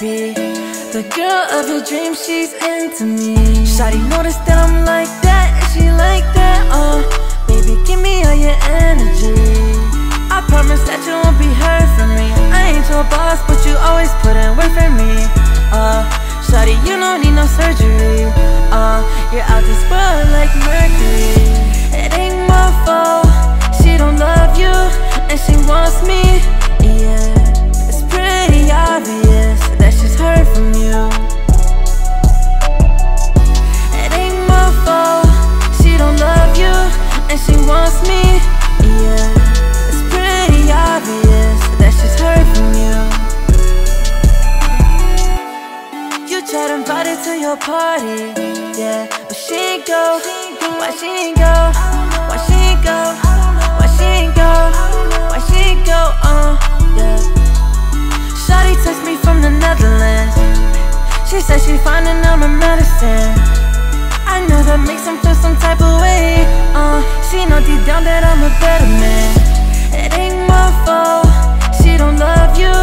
be the girl of your dreams, she's into me. Shawty noticed that I'm like that, and she like that, baby, give me all your energy. I promise that you won't be hurt from me. I ain't your boss, but you always put in work for me. Shawty, you don't need no surgery. You're out this world like Mercury. It ain't my fault, she don't love you, and she wants me, yeah. It's pretty obvious that she's heard from you. It ain't my fault, she don't love you, and she wants me, yeah. It's pretty obvious that she's heard from you. You tried to invite her to your party, yeah, but she ain't go. Why she ain't go? Why she ain't go? Why she ain't go? Why she ain't go? Yeah. Shawty text me from the Netherlands. She said she finding out my medicine. I know that makes him feel some type of way. She know deep down that I'm a better man. It ain't my fault, she don't love you,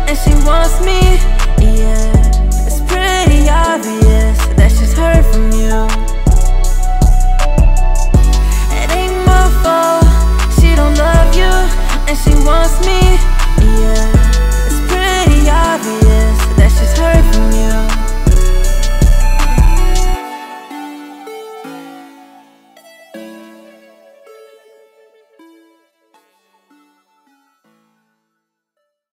and she wants me, yeah. It's pretty obvious that she's heard from you. It ain't my fault, she don't love you, and she wants me, yeah. It's pretty obvious